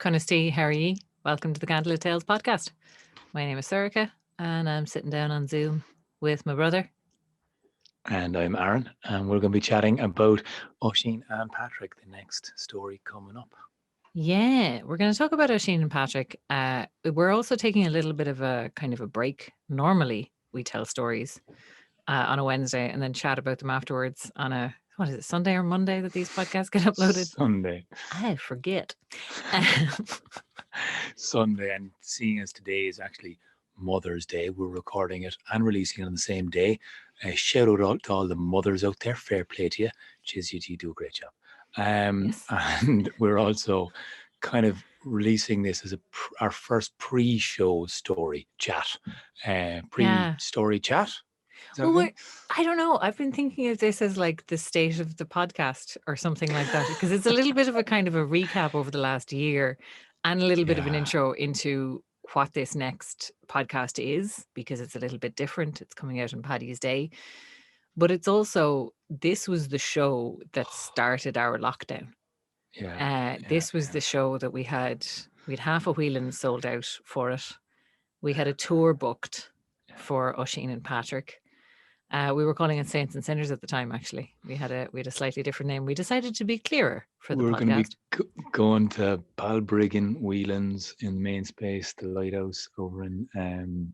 Conistee, how are ye? Welcome to the Candlelittales podcast. My name is Sorika, and I'm sitting down on Zoom with my brother. And I'm Aaron, and we're going to be chatting about Oisín and Patrick, the next story coming up. Yeah, we're going to talk about Oisín and Patrick. We're also taking a little bit of a kind of a break. Normally, we tell stories on a Wednesday and then chat about them afterwards on a, what is it, Sunday or Monday that these podcasts get uploaded? Sunday. I forget. Sunday, and seeing as today is actually Mother's Day, we're recording it and releasing it on the same day. Shout out to all the mothers out there. Fair play to you. Cheers, you do a great job. Yes. And we're also kind of releasing this as our first pre-show story chat. Pre-story chat. Is that Well, okay? I don't know. I've been thinking of this as like the state of the podcast or something like that, because it's a little bit of a kind of a recap over the last year and a little bit of an Yeah. intro into what this next podcast is, because it's a little bit different. It's coming out on Paddy's Day. But it's also, this was the show that started our lockdown. This was the show that we had half a Whelan sold out for it. We had a tour booked for Oisín and Patrick. We were calling it Saints and Sinners at the time. Actually, we had a slightly different name. We decided to be clearer for the podcast. We're going to be going to Balbriggan, Whelans in the main space, the lighthouse over in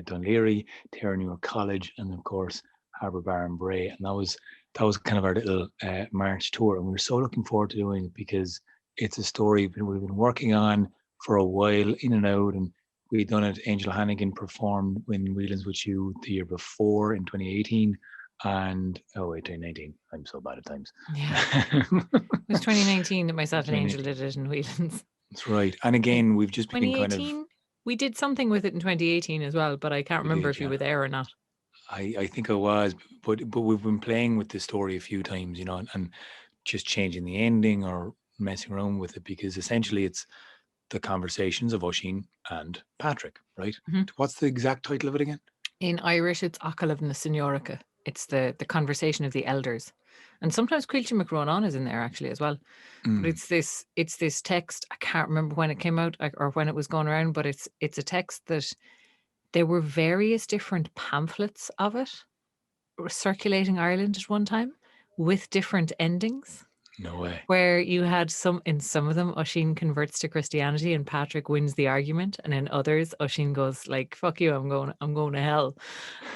Dunleary, Terranure College, and of course Harbour Bar and Bray. And that was kind of our little March tour, and we were so looking forward to doing it because it's a story we've been working on for a while, in and out, and we'd done it. Angel Hannigan performed in Whelans with you the year before in 2018. And 2019. I'm so bad at times. Yeah, it was 2019 that myself and Angel did it in Whelans. That's right. And again, we've just been kind of. We did something with it in 2018 as well, but I can't remember if you were there or not. I think I was, but we've been playing with the story a few times, and just changing the ending or messing around with it, because essentially it's the conversations of Oisín and Patrick, right? Mm-hmm. What's the exact title of it again? In Irish, it's Acalah na Señorica. It's the conversation of the elders, and sometimes Quilty McRonan is in there actually as well. But it's this text. I can't remember when it came out or when it was going around, but it's a text that there were various different pamphlets of it circulating Ireland at one time with different endings. No way. Where you had some of them, Oisín converts to Christianity and Patrick wins the argument, and in others, Oisín goes like, "Fuck you, I'm going to hell,"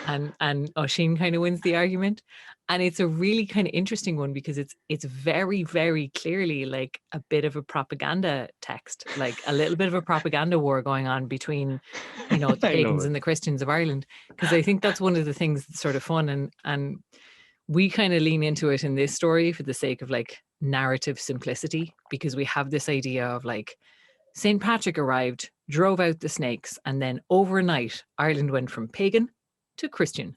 and Oisín kind of wins the argument, and it's a really kind of interesting one because it's very, very clearly like a bit of a propaganda text, like a little bit of a propaganda war going on between, the pagans and the Christians of Ireland, because I think that's one of the things that's sort of fun, and we kind of lean into it in this story for the sake of like narrative simplicity, because we have this idea of like St. Patrick arrived, drove out the snakes, and then overnight Ireland went from pagan to Christian,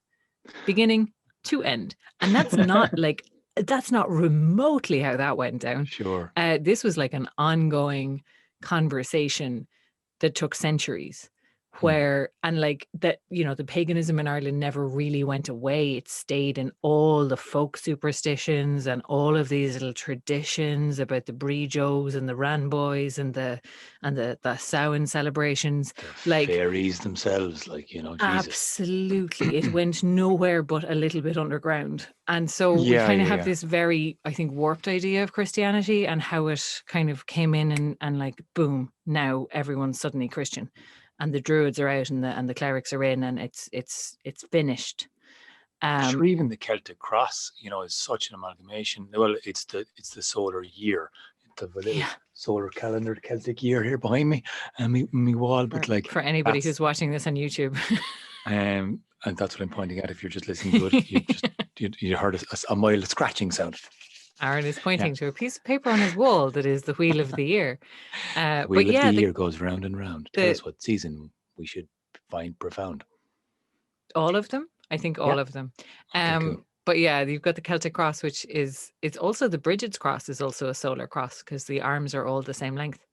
beginning to end. And that's not that's not remotely how that went down. Sure. This was like an ongoing conversation that took centuries. Where, and like that, the paganism in Ireland never really went away. It stayed in all the folk superstitions and all of these little traditions about the Bríjos and the Ranboys and the Samhain celebrations. The like fairies themselves, Jesus. Absolutely. It went nowhere but a little bit underground. And so we kind of have this very, I think, warped idea of Christianity and how it kind of came in and like, boom, now everyone's suddenly Christian. And the druids are out and the clerics are in, and it's finished. Sure, even the Celtic cross, is such an amalgamation. Well, it's the solar year, the little solar calendar, the Celtic year here behind me, and me wall. But like for anybody who's watching this on YouTube, and that's what I'm pointing at. If you're just listening to it, you heard a mild scratching sound. Aaron is pointing to a piece of paper on his wall that is the wheel of the year. The wheel of the year goes round and round. Tell us what season we should find profound. All of them? I think all of them. Cool. But yeah, you've got the Celtic cross, which it's also the Bridget's cross is also a solar cross because the arms are all the same length.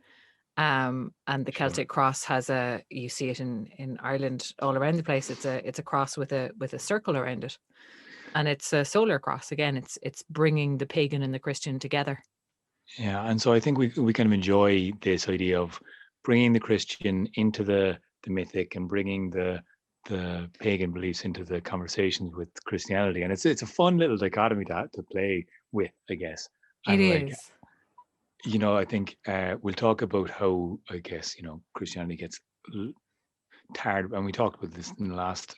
And the Celtic cross has you see it in Ireland all around the place. It's a cross with a circle around it. And it's a solar cross. Again, it's bringing the pagan and the Christian together. Yeah, and so I think we kind of enjoy this idea of bringing the Christian into the mythic and bringing the pagan beliefs into the conversations with Christianity, and it's a fun little dichotomy to play with, I guess. It And like, is. I think we'll talk about how, I guess, Christianity gets tired, and we talked about this in the last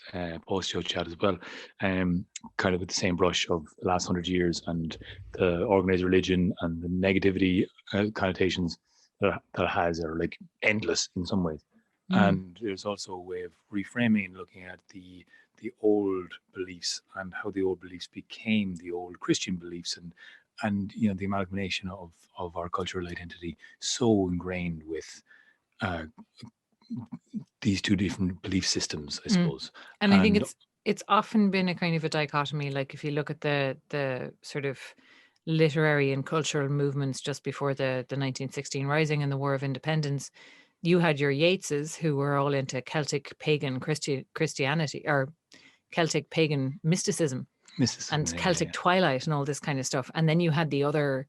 post-show chat as well, kind of with the same brush of the last 100 years and the organized religion and the negativity connotations that it has are like endless in some ways. Mm. And there's also a way of reframing, looking at the old beliefs and how the old beliefs became the old Christian beliefs, and the amalgamation of our cultural identity so ingrained with uh, these two different belief systems, I Mm. suppose. And I think And it's often been a kind of a dichotomy. Like if you look at the sort of literary and cultural movements just before the 1916 Rising and the War of Independence, you had your Yeatses who were all into Celtic pagan Christianity or Celtic pagan mysticism mysticism, and yeah, Celtic yeah, twilight and all this kind of stuff. And then you had the other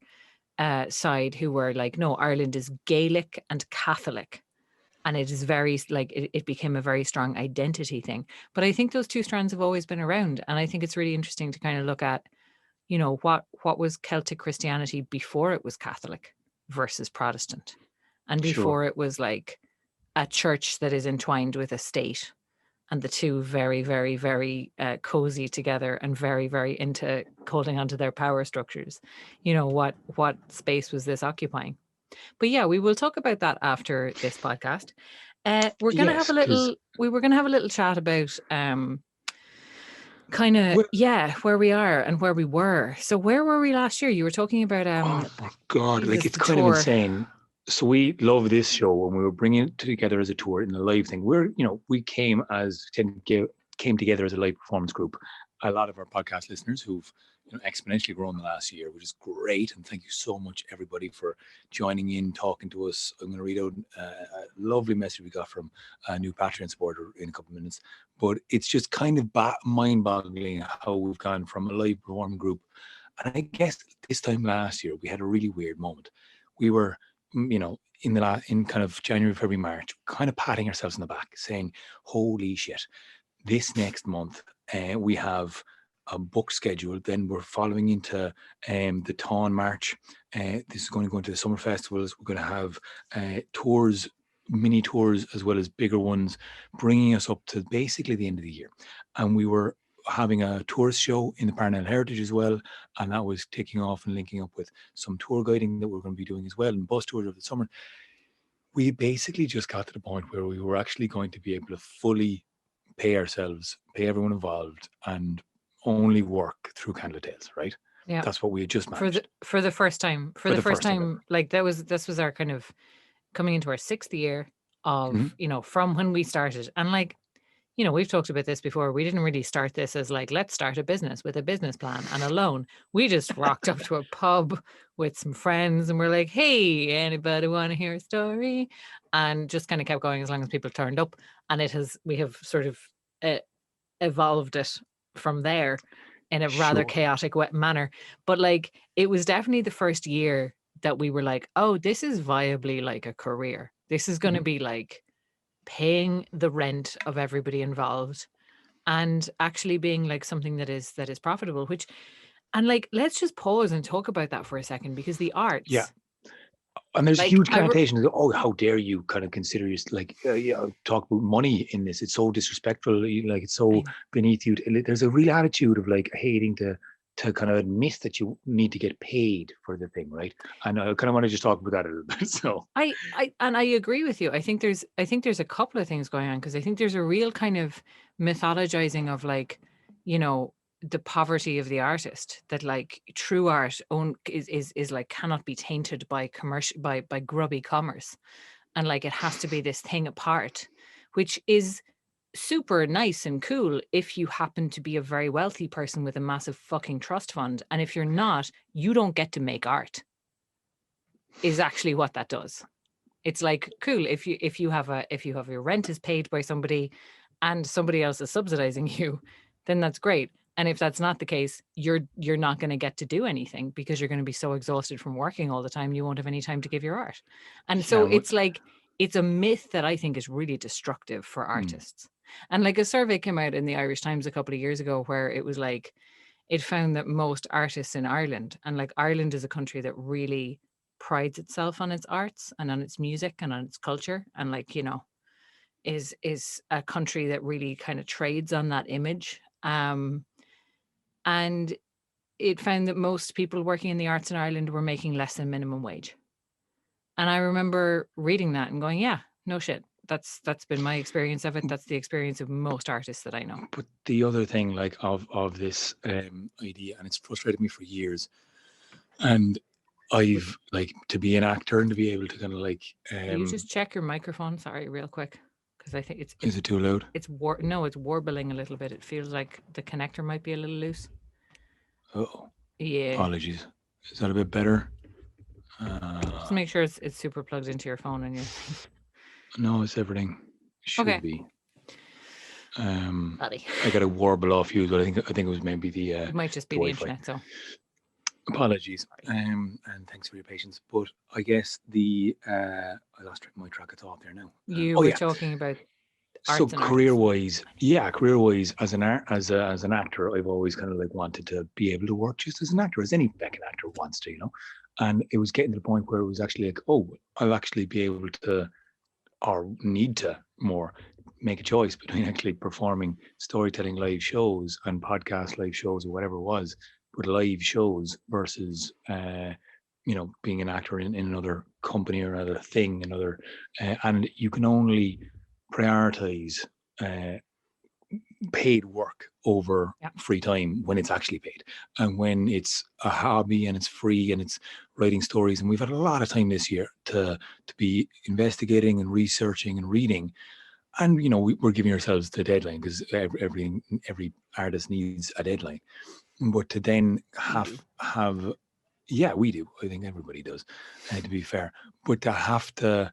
side who were like, no, Ireland is Gaelic and Catholic. And it is very like it became a very strong identity thing. But I think those two strands have always been around. And I think it's really interesting to kind of look at, what was Celtic Christianity before it was Catholic versus Protestant, and sure, before it was like a church that is entwined with a state, and the two very, very, very cozy together and very, very into holding onto their power structures. What space was this occupying? But yeah, we will talk about that after this podcast. We're gonna have yes, a because little. We were gonna have a little chat about kind of well, where we are and where we were. So where were we last year? You were talking about oh my god, like Jesus, it's the kind of tour. insane. So we love this show, and we were bringing it together as a tour in a live thing. We came together as a live performance group. A lot of our podcast listeners who've exponentially grown the last year, which is great, and thank you so much everybody for joining in, talking to us. I'm going to read out a lovely message we got from a new Patreon supporter in a couple of minutes, but it's just kind of mind-boggling how we've gone from a live performing group. And I guess this time last year we had a really weird moment. We were, in kind of January, February, March, kind of patting ourselves on the back, saying, "Holy shit! This next month we have a book schedule. Then we're following into the Tawn March. This is going to go into the summer festivals. We're going to have tours." Mini tours as well as bigger ones, bringing us up to basically the end of the year. And we were having a tourist show in the Parnell Heritage as well, and that was taking off and linking up with some tour guiding that we're going to be doing as well, and bus tours over the summer. We basically just got to the point where we were actually going to be able to fully pay ourselves, pay everyone involved, and only work through Candlelittales, right? Yeah, That's what we had just for the managed for the first time. For for the the first first time time, ever. like this was our kind of coming into our sixth year Mhm. of from when we started, and like we've talked about this before. We didn't really start this as like, let's start a business with a business plan and a loan. We just rocked up to a pub with some friends and we're like, hey, anybody want to hear a story? And just kind of kept going as long as people turned up. And we have sort of evolved it from there in a rather Sure. chaotic manner. But like, it was definitely the first year that we were like, oh, this is viably like a career. This is going to Mhm. be like paying the rent of everybody involved and actually being like something that is profitable, which, and like, let's just pause and talk about that for a second, because the Yeah. arts, And there's like huge connotations. Oh, how dare you kind of consider you like talk about money in this? It's so disrespectful. Like it's so beneath you. There's a real attitude of like hating to kind of admit that you need to get paid for the thing, right? And I kind of want to just talk about that a little bit. So I agree with you. I think there's a couple of things going on, because I think there's a real kind of mythologizing of like, you know, the poverty of the artist, that like true art is like cannot be tainted by commercial by grubby commerce, and like it has to be this thing apart, which is super nice and cool if you happen to be a very wealthy person with a massive fucking trust fund, and if you're not, you don't get to make art, is actually what that does. It's like, cool, if you have your rent is paid by somebody and somebody else is subsidizing you, then that's great. And if that's not the case, you're not going to get to do anything because you're going to be so exhausted from working all the time, you won't have any time to give your art. And so Yeah, it's like, it's a myth that I think is really destructive for artists. And like a survey came out in the Irish Times a couple of years ago where it was like, it found that most artists in Ireland, and like Ireland is a country that really prides itself on its arts and on its music and on its culture, and like, you know, is a country that really kind of trades on that image. And it found that most people working in the arts in Ireland were making less than minimum wage. And I remember reading that and going, yeah, no shit. That's been my experience of it. That's the experience of most artists that I know. but the other thing, like of this idea, and it's frustrated me for years, and I've like to be an actor and to be able to kind of like. Can you just check your microphone? Sorry, real quick, because I think Is it too loud? it's warbling a little bit. It feels like the connector might be a little loose. Oh, Yeah. apologies. Is that a bit better? Just make sure it's super plugged into your phone and your. No, it's everything. Should Okay. be. Buddy. I got a warble off you, but I think it was maybe the. It might just be the internet. So apologies, and thanks for your patience. But I guess I lost my track of thought there now. you were talking about So arts and career-wise, as an actor, I've always kind of like wanted to be able to work just as an actor, as any fucking actor wants to, you know. And it was getting to the point where it was actually like, oh, I'll actually be able to, or need to more, make a choice between actually performing storytelling live shows and podcast live shows or whatever it was, but live shows versus you know, being an actor in another company or another thing, and you can only prioritize paid work over free time when it's actually paid, and when it's a hobby and it's free and it's writing stories. And we've had a lot of time this year to be investigating and researching and reading, and you know, we're giving ourselves the deadline because every artist needs a deadline. But to then have yeah, we do. I think everybody does, to be fair. But to have to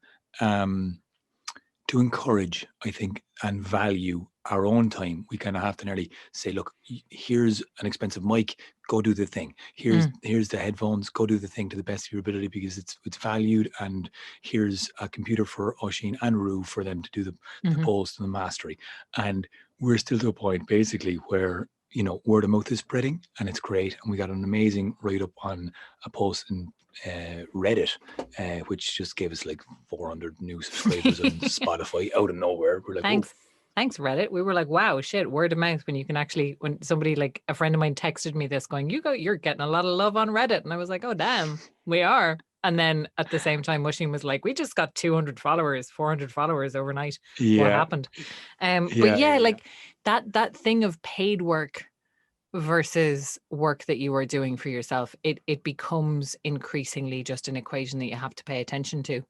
encourage, I think, and value our own time, we kind of have to nearly say, look, here's an expensive mic, go do the thing. Here's the headphones, go do the thing to the best of your ability because it's valued. And here's a computer for Oisín and Rue for them to do the post and the mastery. And we're still to a point basically where, you know, word of mouth is spreading and it's great. And we got an amazing write-up on a post in Reddit, which just gave us like 400 new subscribers on Spotify out of nowhere. We're like, thanks Reddit. We were like, wow, shit, word of mouth. When somebody, like a friend of mine texted me this going, you're getting a lot of love on Reddit. And I was like, oh damn, we are. And then at the same time, Oisín was like, we just got 200 followers, 400 followers overnight. What happened? But like that thing of paid work versus work that you are doing for yourself, it becomes increasingly just an equation that you have to pay attention to.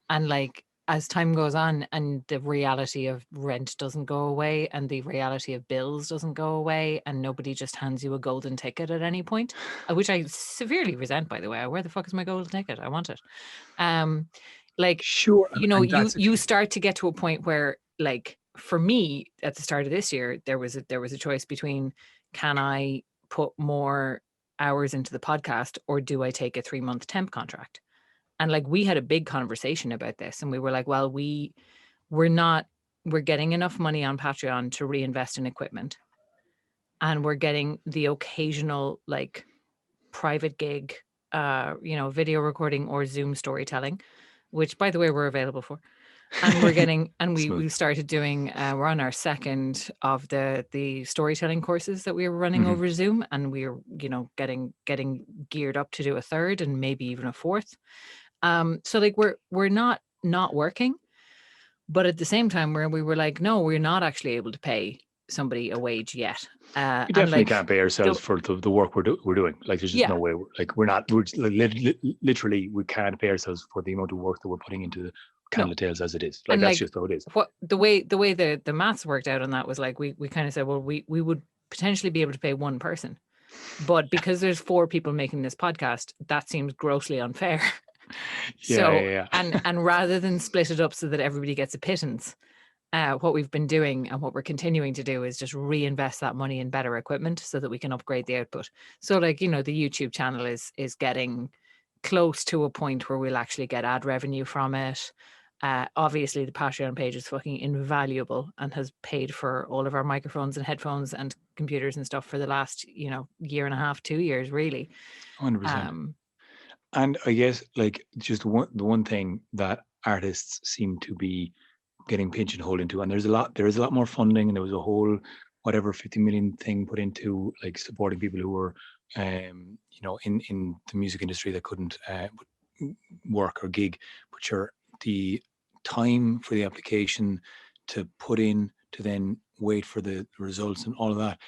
And like, as time goes on and the reality of rent doesn't go away and the reality of bills doesn't go away and nobody just hands you a golden ticket at any point, which I severely resent, by the way. Where the fuck is my golden ticket? I want it. Like, sure, you know, you start to get to a point where, like, for me at the start of this year, there was a choice between, can I put more hours into the podcast or do I take a 3-month temp contract? And like, we had a big conversation about this and we were like, well, we're getting enough money on Patreon to reinvest in equipment. And we're getting the occasional like private gig, you know, video recording or Zoom storytelling, which by the way, we're available for. And we're getting, and we started doing, we're on our second of the storytelling courses that we were running over Zoom. And we were, you know, getting geared up to do a third and maybe even a fourth. So like we're not working, but at the same time we were like, no, we're not actually able to pay somebody a wage yet. We definitely can't pay ourselves for the work we're doing. Like there's just no way. Literally we can't pay ourselves for the amount of work that we're putting into the Candlelittales as it is. Like, and that's just how it is. What the way the maths worked out on that was like we kind of said, well, we would potentially be able to pay one person, but because there's 4 people making this podcast, that seems grossly unfair. And rather than split it up so that everybody gets a pittance, what we've been doing and what we're continuing to do is just reinvest that money in better equipment so that we can upgrade the output. So like, the YouTube channel is getting close to a point where we'll actually get ad revenue from it. Obviously the Patreon page is fucking invaluable and has paid for all of our microphones and headphones and computers and stuff for the last, year and a half, 2 years, really. 100%. And I guess like just the one thing that artists seem to be getting pigeonholed into, and there is a lot more funding, and there was a whole whatever 50 million thing put into like supporting people who were in the music industry that couldn't work or gig, but the time for the application to put in to then wait for the results and all of that,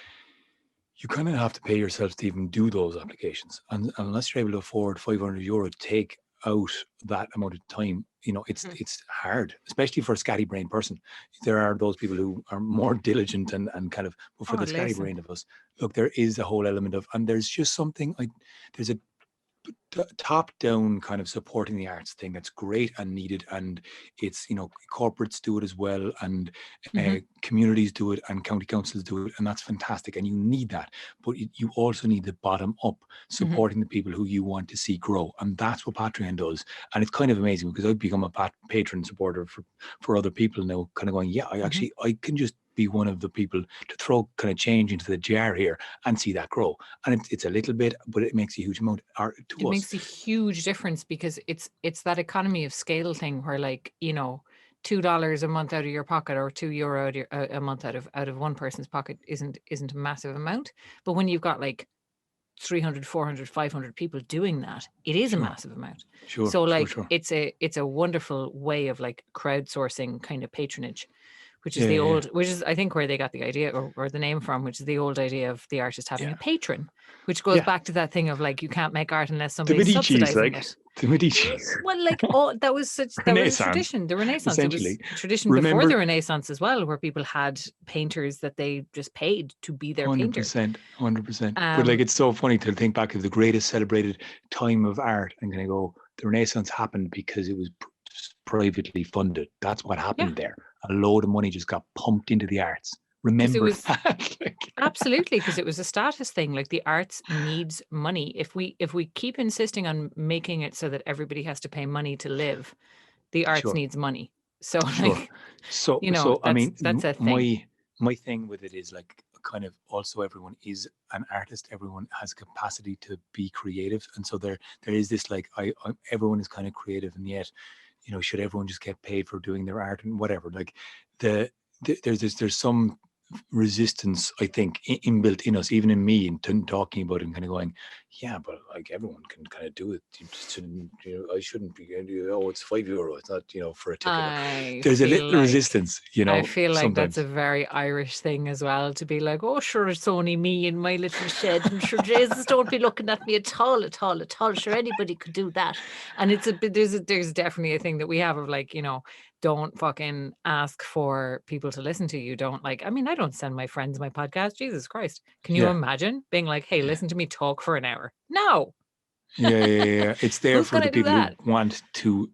you kind of have to pay yourself to even do those applications. And unless you're able to afford €500 to take out that amount of time, it's hard, especially for a scatty-brained person. There are those people who are more diligent and kind of, but for the scatty-brained of us, look, there is a whole element of, and there's just something there's a top-down kind of supporting the arts thing that's great and needed, and it's corporates do it as well, and communities do it, and county councils do it, and that's fantastic, and you need that. But you also need the bottom up supporting the people who you want to see grow, and that's what Patreon does. And it's kind of amazing because I've become a patron supporter for other people now, kind of going, yeah, I can just be one of the people to throw kind of change into the jar here and see that grow. And it's a little bit, but it makes a huge amount to us. It makes a huge difference because it's that economy of scale thing where like, $2 a month out of your pocket or €2 a month out of one person's pocket isn't a massive amount. But when you've got like 300, 400, 500 people doing that, it is a massive amount. So like it's a wonderful way of like crowdsourcing kind of patronage, which is which is I think where they got the idea or the name from, which is the old idea of the artist having a patron, which goes back to that thing of like, you can't make art unless somebody's subsidizing it. The Medicis. Well, like that was a tradition. The Renaissance, essentially. It was a tradition before the Renaissance as well, where people had painters that they just paid to be their painter. 100%. But like, it's so funny to think back of the greatest celebrated time of art and kind of go, the Renaissance happened because it was privately funded. That's what happened there. A load of money just got pumped into the arts. Remember that? Absolutely, because it was a status thing. Like the arts needs money. If we keep insisting on making it so that everybody has to pay money to live, the arts needs money. So like, I mean, that's a thing. My thing with it is like, kind of also everyone is an artist. Everyone has capacity to be creative, and so there is this like, everyone is kind of creative, and yet, should everyone just get paid for doing their art and whatever? Like there's some resistance, I think, inbuilt in us, even in me, and talking about it and kind of going, yeah, but like everyone can kind of do it. You just shouldn't, I shouldn't be going to, oh, it's €5. It's not, for a ticket. There's a little resistance, I feel like sometimes. That's a very Irish thing as well, to be like, oh, sure, it's only me in my little shed, and sure, Jesus, don't be looking at me at all. Sure, anybody could do that. And there's definitely a thing that we have of like, don't fucking ask for people to listen to you. Don't like, I mean, I don't send my friends my podcast. Jesus Christ. Can you imagine being like, hey, listen to me talk for an hour? No. Yeah. It's there for the people who want to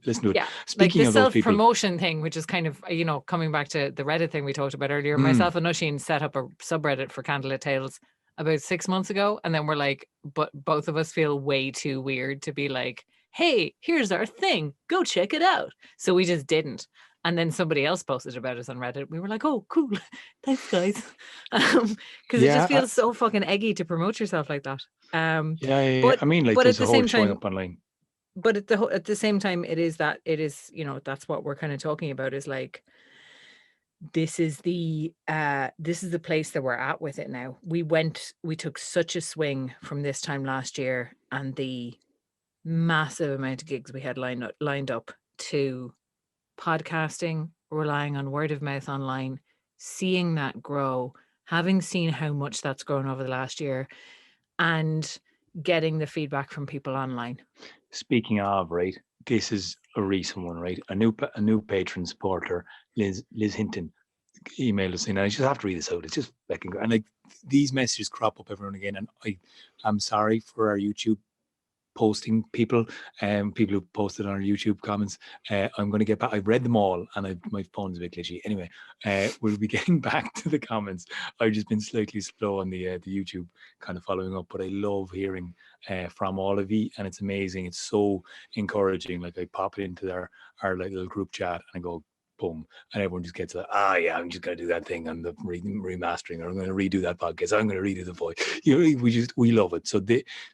listen to it. Yeah. Speaking like the of those people, self-promotion thing, which is kind of, coming back to the Reddit thing we talked about earlier, myself and Oisín set up a subreddit for Candlelittales about 6 months ago. And then we're like, but both of us feel way too weird to be like, hey, here's our thing, go check it out. So we just didn't. And then somebody else posted about us on Reddit. We were like, oh, cool. Thanks, guys. Because it just feels so fucking eggy to promote yourself like that. But, I mean, like, there's a whole showing up online. But at the same time, it is, that's what we're kind of talking about, is like, this is the place that we're at with it now. We took such a swing from this time last year, and the massive amount of gigs we had lined up, to podcasting, relying on word of mouth online, seeing that grow, having seen how much that's grown over the last year, and getting the feedback from people online. Speaking of, right, this is a recent one, right? A new patron supporter, Liz Hinton, emailed us in, and I just have to read this out. It's just and like, these messages crop up every now and again, and I'm sorry for our YouTube posting people, people who posted on our YouTube comments. I'm going to get back. I've read them all, and my phone's a bit glitchy. Anyway, we'll be getting back to the comments. I've just been slightly slow on the YouTube kind of following up, but I love hearing from all of you, and it's amazing. It's so encouraging. Like I pop it into our like little group chat, and I go, boom, and everyone just gets yeah, I'm just going to do that thing on the remastering, or I'm going to redo that podcast, I'm going to redo the voice. We love it.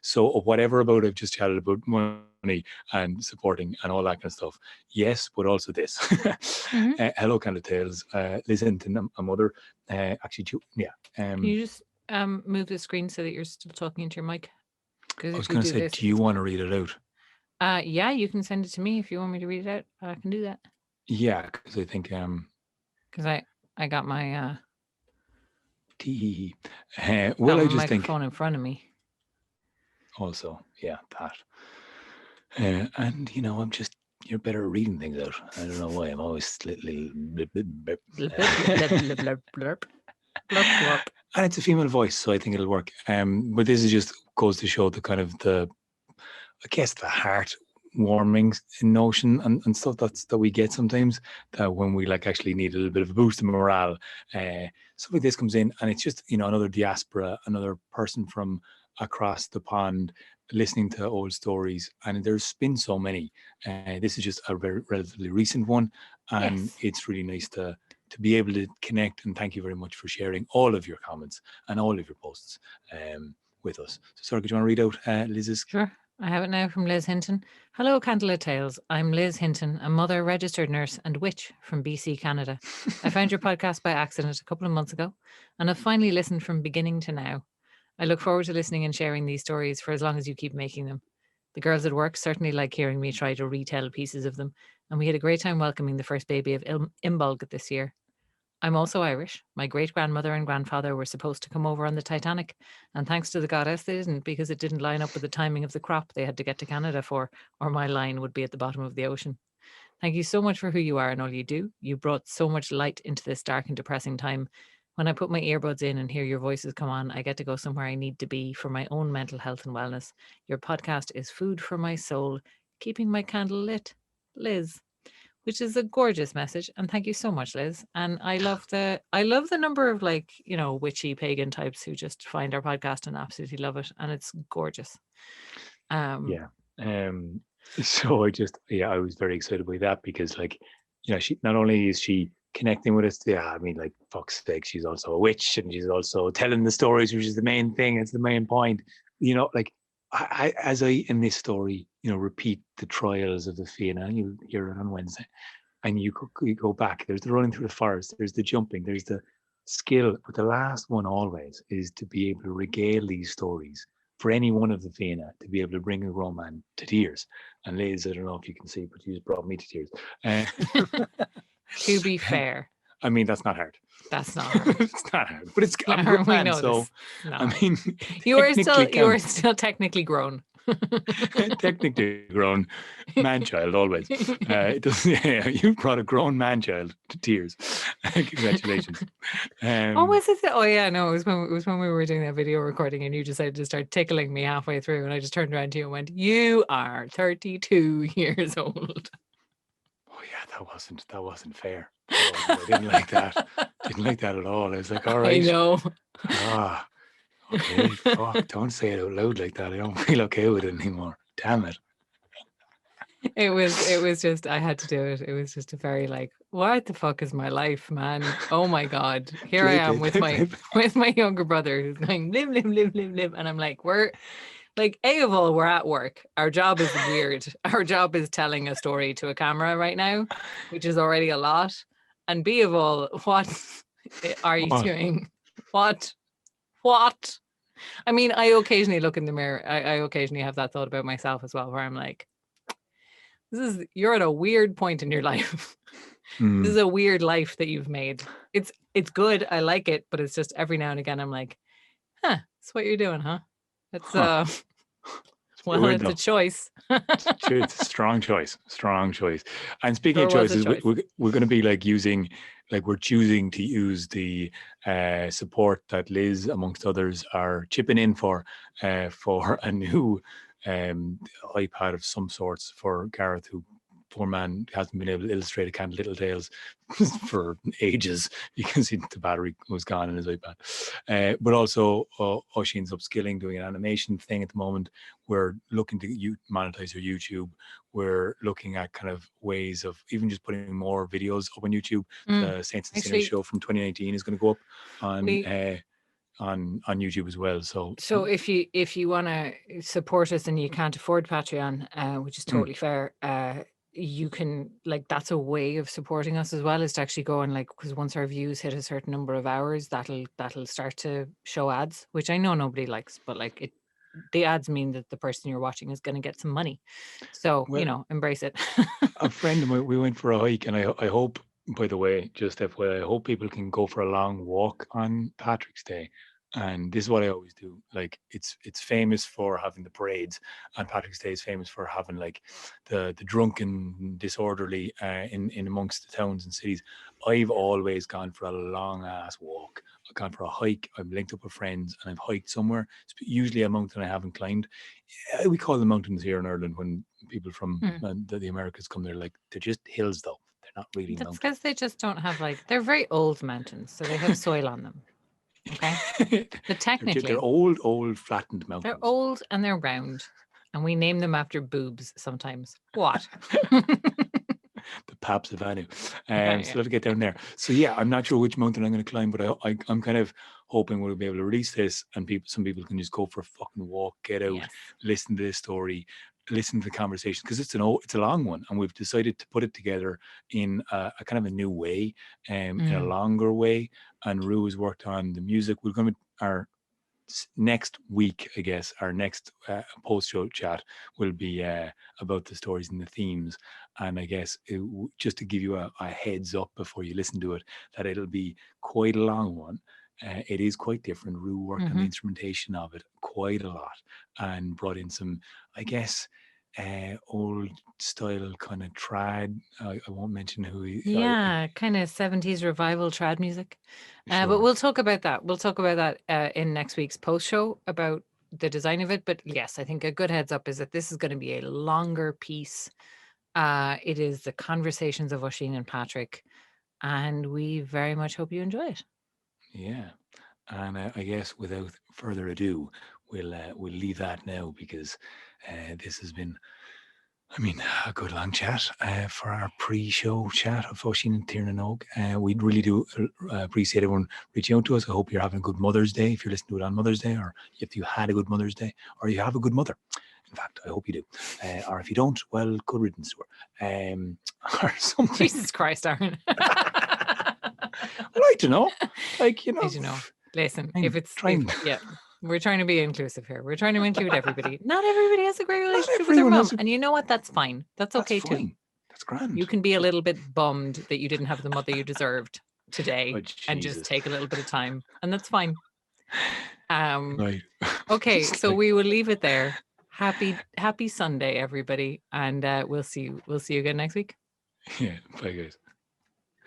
So whatever about I've just chatted about money and supporting and all that kind of stuff, yes, but also this. Hello, Candlelittales. Liz Hinton, a mother. Actually, yeah. Can you just move the screen so that you're still talking into your mic? I was going to say, do you want to read it out? Yeah, you can send it to me if you want me to read it out. I can do that. Yeah, because I think because I got my well, I just microphone in front of me. Also, yeah, that. And you're better at reading things out. I don't know why. I'm always slightly blip, blip, blip. Blip, blip, blip, blip, blip, blip, blip. And it's a female voice, so I think it'll work. But this is just goes to show the kind of the heart-warming notion and stuff that we get sometimes, that when we like actually need a little bit of a boost in morale, stuff like this comes in, and it's just another diaspora, another person from across the pond listening to old stories, and there's been so many. This is just a very relatively recent one, and yes. It's really nice to be able to connect, and thank you very much for sharing all of your comments and all of your posts with us. So, sorry, could you want to read out Liz's? Sure. I have it now from Liz Hinton. Hello, Candlelit Tales. I'm Liz Hinton, a mother, registered nurse, and witch from BC, Canada. I found your podcast by accident a couple of months ago, and I've finally listened from beginning to now. I look forward to listening and sharing these stories for as long as you keep making them. The girls at work certainly like hearing me try to retell pieces of them, and we had a great time welcoming the first baby of Imbolg this year. I'm also Irish. My great-grandmother and grandfather were supposed to come over on the Titanic, and thanks to the goddess they didn't, because it didn't line up with the timing of the crop they had to get to Canada for, or my line would be at the bottom of the ocean. Thank you so much for who you are and all you do. You brought so much light into this dark and depressing time. When I put my earbuds in and hear your voices come on, I get to go somewhere I need to be for my own mental health and wellness. Your podcast is food for my soul, keeping my candle lit. Liz. Which is a gorgeous message, and thank you so much, Liz. And I love the number of witchy pagan types who just find our podcast and absolutely love it, and it's gorgeous. So I was very excited by that, because she not only is she connecting with us, fuck's sake, she's also a witch, and she's also telling the stories, which is the main thing. It's the main point. I in this story, repeat the trials of the Fianna, you hear it on Wednesday, and you go back. There's the running through the forest, there's the jumping, there's the skill, but the last one always is to be able to regale these stories for any one of the Fianna, to be able to bring a grown man to tears. And Liz, I don't know if you can see, but you just brought me to tears. To be fair, I mean, that's not hard. That's not hard. It's not hard, but I'm grown man, so you are still technically grown. Technically grown man-child always. It doesn't. You brought a grown man-child to tears. Congratulations. Was it? Oh yeah, no. It was when we were doing that video recording, and you decided to start tickling me halfway through, and I just turned around to you and went, "You are 32 years old." Oh yeah, that wasn't fair. I didn't like that. Didn't like that at all. I was like, all right. I know. Okay, fuck, don't say it out loud like that. I don't feel okay with it anymore. Damn it. It was just, I had to do it. It was just a very what the fuck is my life, man? Oh my God. Here I am with my younger brother who's going, live, live, live, live, live. And I'm like, we're A of all, we're at work. Our job is weird. Our job is telling a story to a camera right now, which is already a lot. And B of all, what are you doing? What? I mean, I occasionally look in the mirror. I occasionally have that thought about myself as well, where I'm like, you're at a weird point in your life. This is a weird life that you've made. It's good. I like it, but it's just every now and again I'm like, that's what you're doing, huh? It's it's a choice. It's a strong choice. And speaking of choices, we're going to be using, we're choosing to use the support that Liz, amongst others, are chipping in for a new iPad of some sorts for Gareth, who, poor man, hasn't been able to illustrate a Candlelittales for ages because the battery was gone in his iPad. But also, Oisín's upskilling, doing an animation thing at the moment. We're looking to monetize your YouTube. We're looking at kind of ways of even just putting more videos up on YouTube. The Saints and Sinners Actually, show from 2019 is going to go up we on YouTube as well. So if you want to support us and you can't afford Patreon, which is totally fair, you can, like, that's a way of supporting us as well, is to actually go and, like, because once our views hit a certain number of hours, that'll start to show ads, which I know nobody likes, but like the ads mean that the person you're watching is going to get some money. So, well, embrace it. a friend of mine, we went for a hike, and I hope, by the way, just FYI, I hope people can go for a long walk on Patrick's Day. And this is what I always do. Like, it's famous for having the parades, and Patrick's Day is famous for having like the drunken, disorderly in amongst the towns and cities. I've always gone for a long ass walk. I've gone for a hike. I've linked up with friends, and I've hiked somewhere. It's usually a mountain I haven't climbed. We call them mountains here in Ireland when people from the Americas come there. Like, they're just hills, though. They're not really That's mountains. because they just don't have, like, they're very old mountains, so they have soil on them. Okay. But technically, they're old flattened mountains. they're old and they're round, and we name them after boobs sometimes. What? The Paps of Anu. Yeah. Still have to get down there. So yeah, I'm not sure which mountain I'm going to climb, but I'm kind of hoping we'll be able to release this, and some people can just go for a fucking walk, get out, Yes. listen to this story, listen to the conversation, because it's a long one, and we've decided to put it together in a kind of a new way, in a longer way. And Rue has worked on the music. We're going to our next week, I guess, our next post-show chat will be about the stories and the themes. And I guess just to give you a heads up before you listen to it, that it'll be quite a long one. It is quite different. Rue worked on the instrumentation of it quite a lot and brought in some, I guess, old style kind of trad. I won't mention who he. Kind of 70s revival trad music. Sure. But we'll talk about that. We'll talk about that in next week's post show about the design of it. But yes, I think a good heads up is that this is going to be a longer piece. It is the conversations of Oisín and Patrick, and we very much hope you enjoy it. Yeah. And I guess without further ado, we'll leave that now, because this has been, I mean, a good long chat for our pre-show chat of Oisín and Tiernan Og. We really do appreciate everyone reaching out to us. I hope you're having a good Mother's Day if you're listening to it on Mother's Day, or if you had a good Mother's Day, or you have a good mother. In fact, I hope you do. Or if you don't, well, good riddance to her. Or something. Jesus Christ, Aaron. I'd like to know. Like, I don't know. Listen, we're trying to be inclusive here. We're trying to include everybody. Not everybody has a great relationship with their mom. And you know what? That's fine. That's okay too. That's grand. You can be a little bit bummed that you didn't have the mother you deserved today, and just take a little bit of time. And that's fine. Right. Okay, so we will leave it there. Happy Sunday, everybody. And we'll see you again next week. Yeah. Bye, guys.